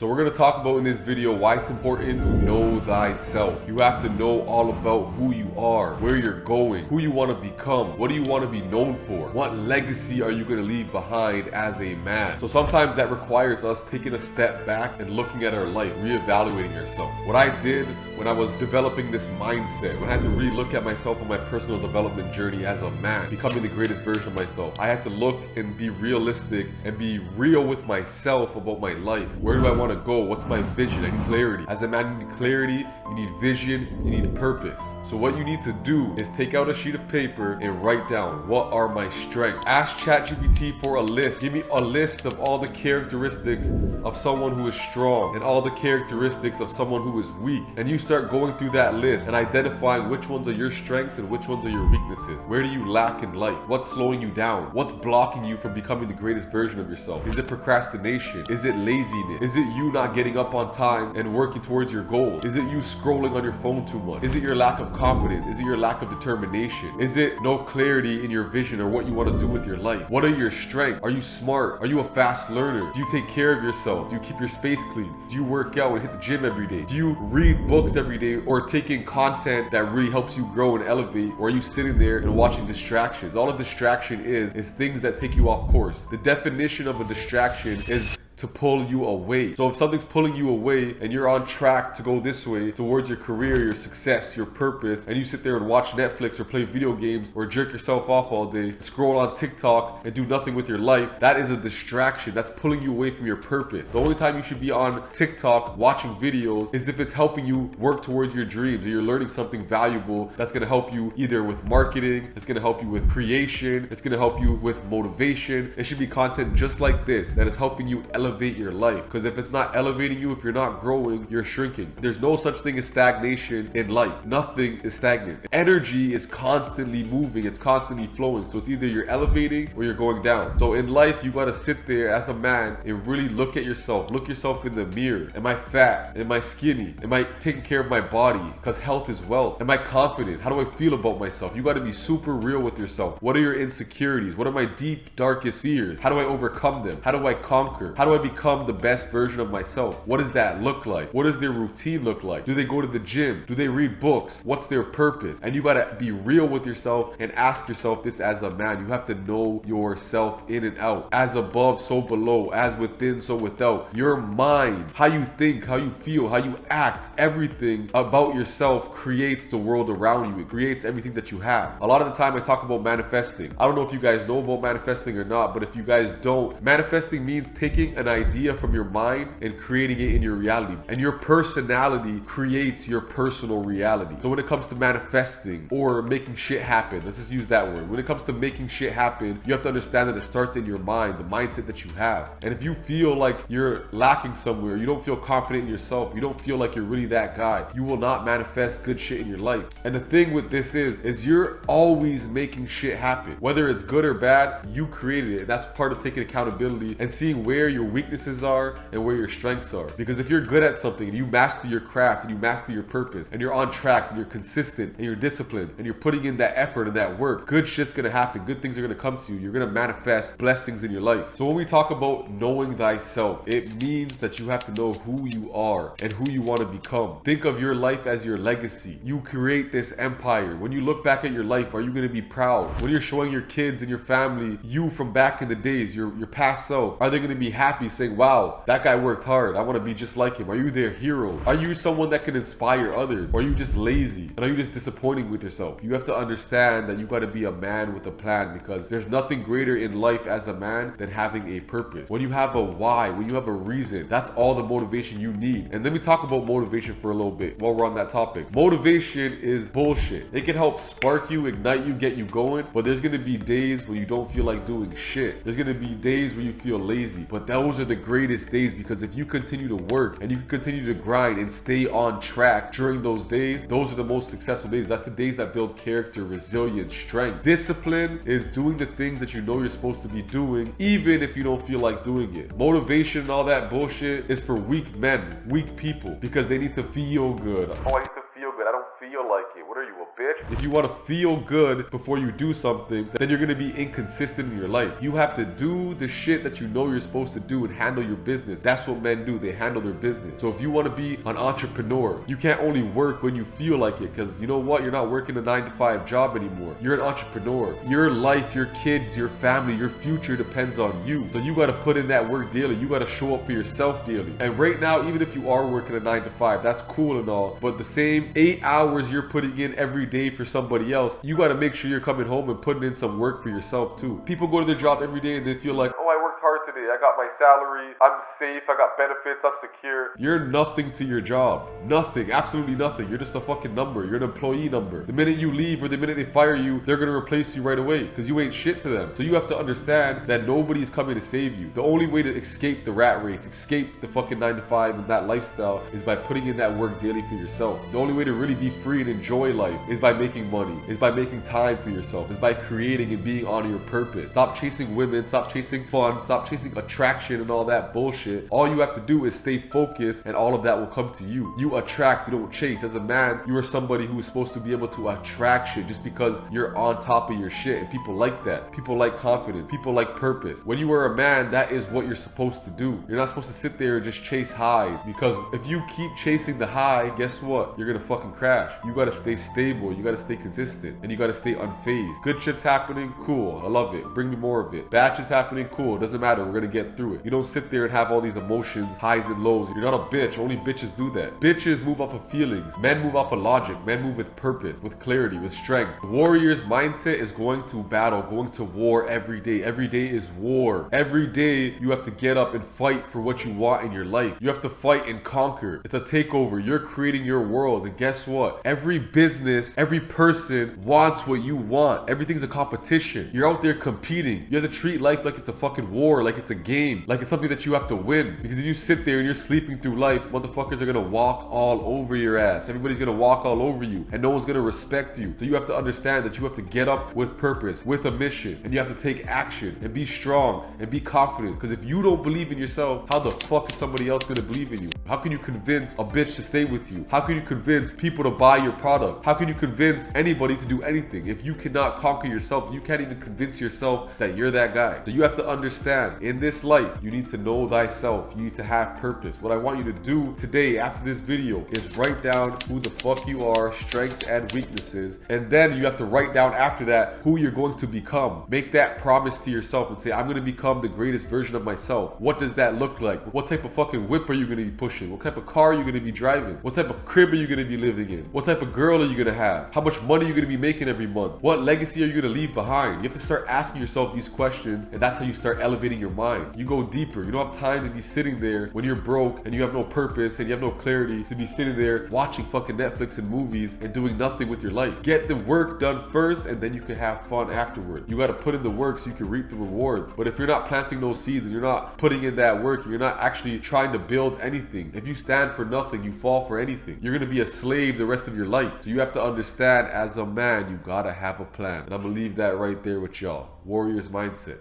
So we're going to talk about in this video why it's important to know thyself. You have to know all about who you are, where you're going, who you want to become, what do you want to be known for, what legacy are you going to leave behind as a man. So sometimes that requires us taking a step back and looking at our life, reevaluating yourself. What I did when I was developing this mindset, when I had to really look at myself on my personal development journey as a man, becoming the greatest version of myself, I had to look and be realistic and be real with myself about my life. Where do I want to go? What's my vision? I need clarity. As a man, you need clarity, you need vision, you need purpose. So what you need to do is take out a sheet of paper and write down, what are my strengths? Ask ChatGPT for a list. Give me a list of all the characteristics of someone who is strong and all the characteristics of someone who is weak. And you start going through that list and identifying which ones are your strengths and which ones are your weaknesses. Where do you lack in life? What's slowing you down? What's blocking you from becoming the greatest version of yourself? Is it procrastination? Is it laziness? Is it you not getting up on time and working towards your goals? Is it you scrolling on your phone too much? Is it your lack of confidence? Is it your lack of determination? Is it no clarity in your vision or what you want to do with your life? What are your strengths? Are you smart? Are you a fast learner? Do you take care of yourself? Do you keep your space clean? Do you work out and hit the gym every day? Do you read books every day or take in content that really helps you grow and elevate? Or are you sitting there and watching distractions? All a distraction is things that take you off course. The definition of a distraction is to pull you away. So if something's pulling you away and you're on track to go this way towards your career, your success, your purpose, and you sit there and watch Netflix or play video games or jerk yourself off all day, scroll on TikTok and do nothing with your life, that is a distraction. That's pulling you away from your purpose. The only time you should be on TikTok watching videos is if it's helping you work towards your dreams or you're learning something valuable that's going to help you either with marketing, it's going to help you with creation, it's going to help you with motivation. It should be content just like this that is helping you elevate your life, because if it's not elevating you, if you're not growing, you're shrinking. There's no such thing as stagnation in life. Nothing is stagnant. Energy is constantly moving, it's constantly flowing, so it's either you're elevating or you're going down. So in life, you got to sit there as a man and really look at yourself, look yourself in the mirror. Am I fat? Am I skinny? Am I taking care of my body? Because health is wealth. Am I confident? How do I feel about myself? You got to be super real with yourself. What are your insecurities? What are my deep, darkest fears? How do I overcome them? How do I conquer? How do I become the best version of myself? What does that look like? What does their routine look like? Do they go to the gym? Do they read books? What's their purpose? And you gotta be real with yourself and ask yourself this as a man. You have to know yourself in and out. As above, so below. As within, so without. Your mind, how you think, how you feel, how you act, everything about yourself creates the world around you. It creates everything that you have. A lot of the time I talk about manifesting. I don't know if you guys know about manifesting or not, but if you guys don't, manifesting means taking an idea from your mind and creating it in your reality. And your personality creates your personal reality. So when it comes to manifesting or making shit happen, let's just use that word. When it comes to making shit happen, you have to understand that it starts in your mind, the mindset that you have. And if you feel like you're lacking somewhere, you don't feel confident in yourself, you don't feel like you're really that guy, you will not manifest good shit in your life. And the thing with this is you're always making shit happen. Whether it's good or bad, you created it. And that's part of taking accountability and seeing where your weaknesses are and where your strengths are. Because if you're good at something and you master your craft and you master your purpose and you're on track and you're consistent and you're disciplined and you're putting in that effort and that work, good shit's gonna happen. Good things are gonna come to you. You're gonna manifest blessings in your life. So when we talk about knowing thyself, it means that you have to know who you are and who you want to become. Think of your life as your legacy. You create this empire. When you look back at your life, are you gonna be proud? When you're showing your kids and your family you from back in the days, your past self, are they gonna be happy saying, wow, that guy worked hard, I want to be just like him? Are you their hero? Are you someone that can inspire others? Or are you just lazy? And are you just disappointing with yourself? You have to understand that you got to be a man with a plan, because there's nothing greater in life as a man than having a purpose. When you have a why, when you have a reason, that's all the motivation you need. And let me talk about motivation for a little bit while we're on that topic. Motivation is bullshit. It can help spark you, ignite you, get you going, but there's going to be days where you don't feel like doing shit. There's going to be days where you feel lazy, but those are the greatest days, because if you continue to work and you continue to grind and stay on track during those days, those are the most successful days. That's the days that build character, resilience, strength. Discipline is doing the things that you know you're supposed to be doing, even if you don't feel like doing it. Motivation and all that bullshit is for weak men, weak people, because they need to feel good. Oh, I need to feel good. I don't feel like it. What are you, a bitch. If you want to feel good before you do something, then you're going to be inconsistent in your life. You have to do the shit that you know you're supposed to do and handle your business. That's what men do. They handle their business. So if you want to be an entrepreneur, you can't only work when you feel like it, because you know what? You're not working a 9-to-5 job anymore. You're an entrepreneur. Your life, your kids, your family, your future depends on you. So you got to put in that work daily. You got to show up for yourself daily. And right now, even if you are working a 9-to-5, that's cool and all, but the same 8 hours you're putting in every day for somebody else, you got to make sure you're coming home and putting in some work for yourself too. People go to their job every day and they feel like, oh, I worked hard today. I got my salary. I'm safe. I got benefits. I'm secure. You're nothing to your job. Nothing. Absolutely nothing. You're just a fucking number. You're an employee number. The minute you leave or the minute they fire you, they're going to replace you right away because you ain't shit to them. So you have to understand that nobody's coming to save you. The only way to escape the rat race, escape the fucking 9-to-5 and that lifestyle is by putting in that work daily for yourself. The only way to really be free and enjoy life is by making money, is by making time for yourself, is by creating and being on your purpose. Stop chasing women, stop chasing fun, stop chasing attraction and all that bullshit. All you have to do is stay focused and all of that will come to you. You attract, you don't chase. As a man, you are somebody who is supposed to be able to attract shit just because you're on top of your shit, and people like that. People like confidence. People like purpose. When you are a man, that is what you're supposed to do. You're not supposed to sit there and just chase highs, because if you keep chasing the high, guess what? You're gonna fucking crash. You gotta stay stable, you gotta stay consistent, and you gotta stay unfazed. Good shit's happening, cool, I love it, bring me more of it. Bad shit's happening, cool, doesn't matter, we're gonna get through it. You don't sit there and have all these emotions, highs and lows. You're not a bitch, only bitches do that. Bitches move off of feelings, men move off of logic, men move with purpose, with clarity, with strength. The warrior's mindset is going to battle, going to war every day. Every day is war. Every day you have to get up and fight for what you want in your life. You have to fight and conquer. It's a takeover. You're creating your world, and guess what? Every business, every person wants what you want. Everything's a competition. You're out there competing. You have to treat life like it's a fucking war, like it's a game, like it's something that you have to win. Because if you sit there and you're sleeping through life, motherfuckers are gonna walk all over your ass. Everybody's gonna walk all over you, and no one's gonna respect you. So you have to understand that you have to get up with purpose, with a mission, and you have to take action and be strong and be confident. Because if you don't believe in yourself, how the fuck is somebody else gonna believe in you? How can you convince a bitch to stay with you? How can you convince people to buy your product? How can you convince anybody to do anything? If you cannot conquer yourself, you can't even convince yourself that you're that guy. So you have to understand, in this life, you need to know thyself. You need to have purpose. What I want you to do today after this video is write down who the fuck you are, strengths and weaknesses, and then you have to write down after that who you're going to become. Make that promise to yourself and say, I'm going to become the greatest version of myself. What does that look like? What type of fucking whip are you going to be pushing? What type of car are you going to be driving? What type of crib are you going to be living in? What type of girl are you going to have? How much money are you going to be making every month? What legacy are you going to leave behind? You have to start asking yourself these questions, and that's how you start elevating your mind. You go deeper. You don't have time to be sitting there when you're broke and you have no purpose and you have no clarity to be sitting there watching fucking Netflix and movies and doing nothing with your life. Get the work done first, and then you can have fun afterward. You got to put in the work so you can reap the rewards. But if you're not planting those seeds and you're not putting in that work, you're not actually trying to build anything. If you stand for nothing, you fall for anything. You're going to be a slave the rest of your life. So you have to understand, as a man, you got to have a plan. And I'm going to leave that right there with y'all. Warrior's mindset.